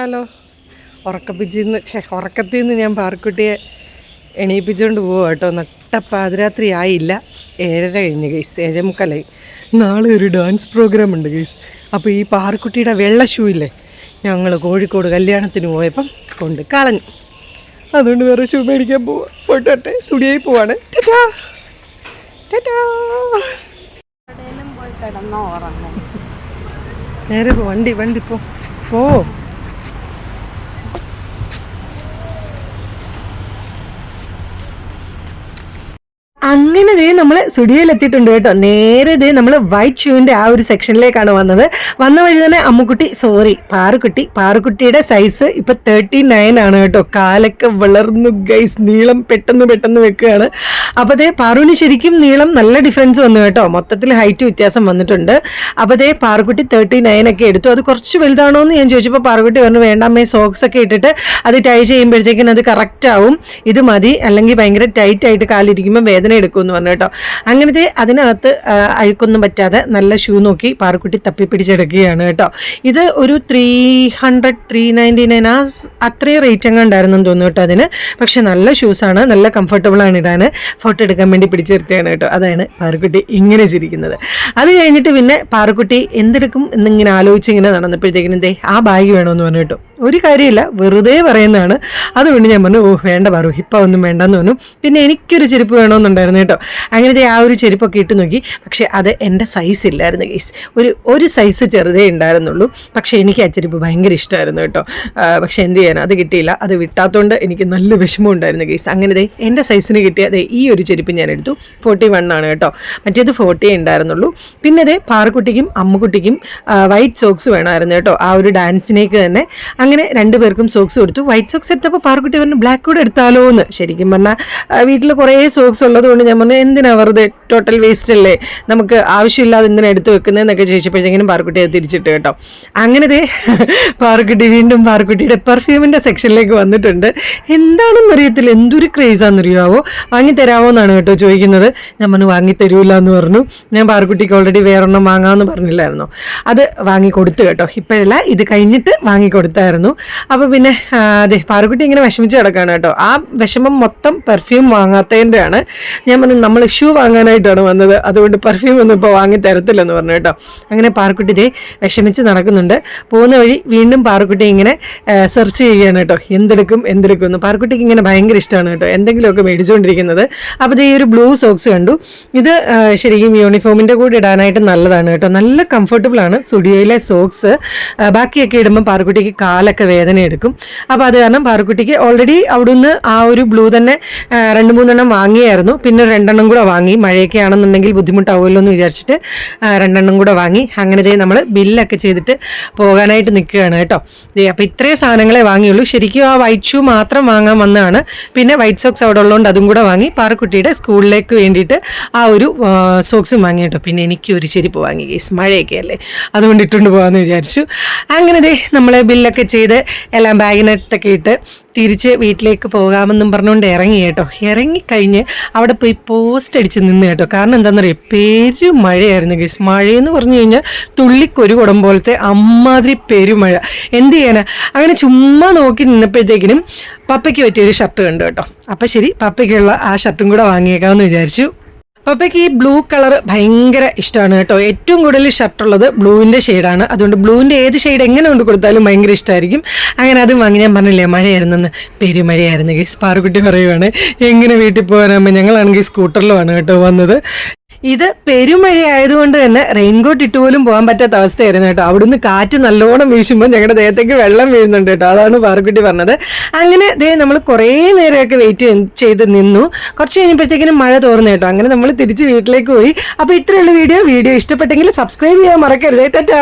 Hello. ഉറക്കത്തിൽ നിന്ന് ഞാൻ പാർക്കുട്ടിയെ എണീപ്പിച്ചുകൊണ്ട് പോവുക കേട്ടോ. നട്ടപ്പാതിരാത്രി ആയില്ല, 7:30 കഴിഞ്ഞ് ഗൈസ്, 7:45. നാളെ ഒരു ഡാൻസ് പ്രോഗ്രാം ഉണ്ട് ഗൈസ്. അപ്പോൾ ഈ പാർക്കുട്ടിയുടെ വെള്ള ഷൂ ഇല്ലേ, ഞങ്ങൾ കോഴിക്കോട് കല്യാണത്തിന് പോയപ്പം കൊണ്ട് കളഞ്ഞു. അതുകൊണ്ട് വേറെ ഷൂ മേടിക്കാൻ പോവുക. പോയിട്ടെ സ്റ്റുഡിയോയിൽ പോവാണ്. നേരെ വണ്ടി പോ. അങ്ങനെ നമ്മൾ സ്റ്റുഡിയോയിൽ എത്തിയിട്ടുണ്ട് കേട്ടോ. നേരെ നമ്മൾ വൈറ്റ് ഷൂവിൻ്റെ ആ ഒരു സെക്ഷനിലേക്കാണ് വന്ന വഴി തന്നെ പാറുക്കുട്ടിയുടെ സൈസ് ഇപ്പം 39 ആണ് കേട്ടോ. കാലൊക്കെ വളർന്നു ഗൈസ്, നീളം പെട്ടെന്ന് വെക്കുകയാണ്. അപ്പോൾ പാറുവിന് ശരിക്കും നീളം നല്ല ഡിഫറൻസ് വന്നു കേട്ടോ. മൊത്തത്തിൽ ഹൈറ്റ് വ്യത്യാസം വന്നിട്ടുണ്ട്. അപ്പോൾ പാറുക്കുട്ടി 39 ഒക്കെ എടുത്തു. അത് കുറച്ച് വലുതാണോ എന്ന് ഞാൻ ചോദിച്ചപ്പോൾ പാറുക്കുട്ടി പറഞ്ഞു വേണ്ടാമേ, സോക്സ് ഒക്കെ ഇട്ടിട്ട് അത് ടൈ ചെയ്യുമ്പോഴത്തേക്കിനും അത് കറക്റ്റ് ആവും, ഇത് മതി, അല്ലെങ്കിൽ ഭയങ്കര ടൈറ്റ് ആയിട്ട് കാലിരിക്കുമ്പോൾ വേദന എടുക്കുമെന്ന് പറഞ്ഞു കേട്ടോ. അങ്ങനത്തെ അതിനകത്ത് അഴുക്കൊന്നും പറ്റാതെ നല്ല ഷൂ നോക്കി പാറുക്കുട്ടി തപ്പിപ്പിടിച്ചെടുക്കുകയാണ് കേട്ടോ. ഇത് ഒരു 399 അത്രയും റേറ്റ് അങ്ങ് ഉണ്ടായിരുന്നെന്ന് തോന്നുന്നു കേട്ടോ അതിന്. പക്ഷെ നല്ല ഷൂസാണ്, നല്ല കംഫർട്ടബിൾ ആണ് ഇടാൻ. ഫോട്ടോ എടുക്കാൻ വേണ്ടി പിടിച്ചെടുത്തതാണ് കേട്ടോ. അതാണ് പാറുക്കുട്ടി ഇങ്ങനെ ചിരിക്കുന്നത്. അത് കഴിഞ്ഞിട്ട് പിന്നെ പാറുക്കുട്ടി എന്തെടുക്കും എന്നിങ്ങനെ ആലോചിച്ചിങ്ങനെ നടന്നപ്പോഴത്തേക്കിനും ആ ബാഗ് വേണമെന്ന് പറഞ്ഞു കേട്ടോ. ഒരു കാര്യമില്ല, വെറുതെ പറയുന്നതാണ്. അതുകൊണ്ട് ഞാൻ പറഞ്ഞു വേണ്ട പാറു, ഇപ്പം ഒന്നും വേണ്ടെന്ന് പറഞ്ഞു. പിന്നെ എനിക്കൊരു ചെരുപ്പ് വേണമെന്നുണ്ടായിരുന്നു കേട്ടോ. അങ്ങനത്തെ ആ ഒരു ചെരുപ്പൊക്കെ ഇട്ട് നോക്കി. പക്ഷേ അത് എൻ്റെ സൈസ് ഇല്ലായിരുന്നു ഗൈസ്. ഒരു സൈസ് ചെറുതേ ഉണ്ടായിരുന്നുള്ളൂ. പക്ഷേ എനിക്ക് ആ ചെരുപ്പ് ഭയങ്കര ഇഷ്ടമായിരുന്നു കേട്ടോ. പക്ഷേ എന്ത് ചെയ്യാൻ, അത് കിട്ടിയില്ല. അത് വിട്ടാത്തതുകൊണ്ട് എനിക്ക് നല്ല വിഷമം ഉണ്ടായിരുന്നു ഗൈസ്. അങ്ങനെ എൻ്റെ സൈസിന് കിട്ടിയ ഈ ഒരു ചെരുപ്പ് ഞാൻ എടുത്തു. 41 ആണ് കേട്ടോ. മറ്റേത് 40 ഉണ്ടായിരുന്നുള്ളൂ. പിന്നെ പാറുക്കുട്ടിക്കും അമ്മുക്കുട്ടിക്കും വൈറ്റ് സോക്സ് വേണമായിരുന്നു കേട്ടോ, ആ ഒരു ഡാൻസിനേക്ക് തന്നെ. അങ്ങനെ രണ്ടുപേർക്കും സോക്സ് കൊടുത്തു. വൈറ്റ് സോക്സ് എടുത്തപ്പോൾ പാറുക്കുട്ടി പറഞ്ഞു ബ്ലാക്ക് കൂടെ എടുത്താലോ എന്ന്. ശരിക്കും പറഞ്ഞാൽ വീട്ടിൽ കുറേ സോക്സ് ഉള്ളതുകൊണ്ട് ഞാൻ പറഞ്ഞു എന്തിനാ വെറുതെ, ടോട്ടൽ വേസ്റ്റ് അല്ലേ, നമുക്ക് ആവശ്യമില്ലാതെ എന്തിനാ എടുത്ത് വെക്കുന്നതെന്നൊക്കെ ചോദിച്ചപ്പോഴത്തേക്കിനും പാറുക്കുട്ടി അത് തിരിച്ചിട്ട് കേട്ടോ. അങ്ങനത്തെ പാറുക്കുട്ടി വീണ്ടും പാറുക്കുട്ടിയുടെ പെർഫ്യൂമിൻ്റെ സെക്ഷനിലേക്ക് വന്നിട്ടുണ്ട്. എന്താണെന്ന് അറിയത്തില്ല, എന്തൊരു ക്രേസാണെന്നറിയാവോ. വാങ്ങിത്തരാമോ എന്നാണ് കേട്ടോ ചോദിക്കുന്നത്. ഞാൻ പറഞ്ഞു വാങ്ങിത്തരൂല്ല എന്ന് പറഞ്ഞു. ഞാൻ പാറുക്കുട്ടിക്ക് ഓൾറെഡി വേറൊരെണ്ണം വാങ്ങാമെന്ന് പറഞ്ഞില്ലായിരുന്നോ, അത് വാങ്ങിക്കൊടുത്തു കേട്ടോ. ഇപ്പോഴല്ല, ഇത് കഴിഞ്ഞിട്ട് വാങ്ങിക്കൊടുത്തായിരുന്നു. അപ്പോൾ പിന്നെ പാറുക്കുട്ടി ഇങ്ങനെ വിഷമിച്ച് കിടക്കുകയാണ് കേട്ടോ. ആ വിഷമം മൊത്തം പെർഫ്യൂം വാങ്ങാത്തതിൻ്റെയാണ്. ഞാൻ പറഞ്ഞു നമ്മൾ ഷൂ വാങ്ങാനായിട്ടാണ് വന്നത്, അതുകൊണ്ട് പെർഫ്യൂം ഒന്നും ഇപ്പോൾ വാങ്ങി തരത്തില്ലെന്ന് പറഞ്ഞു കേട്ടോ. അങ്ങനെ പാറുക്കുട്ടി വിഷമിച്ച് നടക്കുന്നുണ്ട്. പോകുന്ന വഴി വീണ്ടും പാറുക്കുട്ടി ഇങ്ങനെ സെർച്ച് ചെയ്യുകയാണ് കേട്ടോ, എന്തെടുക്കും എന്ന്. പാറുക്കുട്ടിക്ക് ഇങ്ങനെ ഭയങ്കര ഇഷ്ടമാണ് കേട്ടോ എന്തെങ്കിലുമൊക്കെ മേടിച്ചുകൊണ്ടിരിക്കുന്നത്. അപ്പോൾ ഈ ഒരു ബ്ലൂ സോക്സ് കണ്ടു. ഇത് ശരിക്കും യൂണിഫോമിൻ്റെ കൂടെ ഇടാനായിട്ട് നല്ലതാണ് കേട്ടോ. നല്ല കംഫർട്ടബിളാണ് സ്റ്റുഡിയോയിലെ സോക്സ്. ബാക്കിയൊക്കെ ഇടുമ്പോൾ പാറുക്കുട്ടിക്ക് കാലൊക്കെ വേദന എടുക്കും. അപ്പോൾ അത് കാരണം പാറുക്കുട്ടിക്ക് ഓൾറെഡി അവിടുന്ന് ആ ഒരു ബ്ലൂ തന്നെ 2-3 വാങ്ങിയായിരുന്നു. പിന്നെ 2 കൂടെ വാങ്ങി, മഴയൊക്കെ ആണെന്നുണ്ടെങ്കിൽ ബുദ്ധിമുട്ടാവുമല്ലോ എന്ന് വിചാരിച്ചിട്ട് 2 കൂടെ വാങ്ങി. അങ്ങനെ നമ്മൾ ബില്ലൊക്കെ ചെയ്തിട്ട് പോകാനായിട്ട് നിൽക്കുകയാണ് കേട്ടോ. അപ്പോൾ ഇത്രയും സാധനങ്ങളെ വാങ്ങിയുള്ളൂ. ശരിക്കും ആ വൈറ്റ് ഷൂ മാത്രം വാങ്ങാൻ വന്നതാണ്. പിന്നെ വൈറ്റ് സോക്സ് അവിടെ ഉള്ളതുകൊണ്ട് അതും കൂടെ വാങ്ങി. പാറുക്കുട്ടിയുടെ സ്കൂളിലേക്ക് വേണ്ടിയിട്ട് ആ ഒരു സോക്സും വാങ്ങി കേട്ടോ. പിന്നെ എനിക്ക് ഒരു ചെരുപ്പ് വാങ്ങി ഗൈസ്, മഴയൊക്കെ അല്ലേ, അതുകൊണ്ട് ഇട്ടുകൊണ്ട് പോകാമെന്ന് വിചാരിച്ചു. അങ്ങനെ നമ്മൾ ബില്ലൊക്കെ ചെയ്ത് എല്ലാം ബാഗിനകത്തൊക്കെ ഇട്ട് തിരിച്ച് വീട്ടിലേക്ക് പോകാമെന്നും പറഞ്ഞുകൊണ്ട് ഇറങ്ങി കേട്ടോ. ഇറങ്ങിക്കഴിഞ്ഞ് അവിടെ പോയി പോസ്റ്റ് അടിച്ച് നിന്ന് കേട്ടോ. കാരണം എന്താണെന്നറിയാം, പെരുമഴയായിരുന്നു ഗൈസ്. മഴയെന്ന് പറഞ്ഞു കഴിഞ്ഞാൽ തുള്ളിക്കൊരു കുടം പോലത്തെ അമ്മാതിരി പെരുമഴ. എന്ത് ചെയ്യാനാ, അങ്ങനെ ചുമ്മാ നോക്കി നിന്നപ്പോഴത്തേക്കിനും പപ്പയ്ക്ക് പറ്റിയൊരു ഷർട്ട് കണ്ടു കേട്ടോ. അപ്പം ശരി, പപ്പയ്ക്കുള്ള ആ ഷർട്ടും കൂടെ വാങ്ങിയേക്കാമെന്ന് വിചാരിച്ചു. പപ്പയ്ക്ക് ഈ ബ്ലൂ കളർ ഭയങ്കര ഇഷ്ടമാണ് കേട്ടോ. ഏറ്റവും കൂടുതൽ ഷർട്ടുള്ളത് ബ്ലൂവിൻ്റെ ഷെയ്ഡാണ്. അതുകൊണ്ട് ബ്ലൂവിൻ്റെ ഏത് ഷെയ്ഡ് എങ്ങനെ കൊണ്ട് കൊടുത്താലും ഭയങ്കര ഇഷ്ടമായിരിക്കും. അങ്ങനെ അതും വാങ്ങി. ഞാൻ പറഞ്ഞില്ലേ മഴയായിരുന്നെന്ന്, പെരുമഴയായിരുന്നു ഗൈസ്. പാറുക്കുട്ടി പറയുവാണ് എങ്ങനെ വീട്ടിൽ പോകാനാകുമ്പോൾ. ഞങ്ങളാണെങ്കിൽ സ്കൂട്ടറിലുമാണ് കേട്ടോ വന്നത്. ഇത് പെരുമഴയായതുകൊണ്ട് തന്നെ റെയിൻകോട്ട് ഇട്ട് പോലും പോകാൻ പറ്റാത്ത അവസ്ഥയായിരുന്നു കേട്ടോ. അവിടുന്ന് കാറ്റ് നല്ലോണം വീശുമ്പോൾ ഞങ്ങളുടെ ദേഹത്തേക്ക് വെള്ളം വീഴുന്നുണ്ട് കേട്ടോ. അതാണ് പാറുക്കുട്ടി പറഞ്ഞത്. അങ്ങനെ നമ്മൾ കുറേ നേരമൊക്കെ വെയിറ്റ് ചെയ്ത് നിന്നു. കുറച്ച് കഴിഞ്ഞപ്പോഴത്തേക്കിനും മഴ തോർന്നു കേട്ടോ. അങ്ങനെ നമ്മൾ തിരിച്ച് വീട്ടിലേക്ക് പോയി. അപ്പോൾ ഇത്രയുള്ള വീഡിയോ ഇഷ്ടപ്പെട്ടെങ്കിൽ സബ്സ്ക്രൈബ് ചെയ്യാൻ മറക്കരുത്. ടാറ്റാ.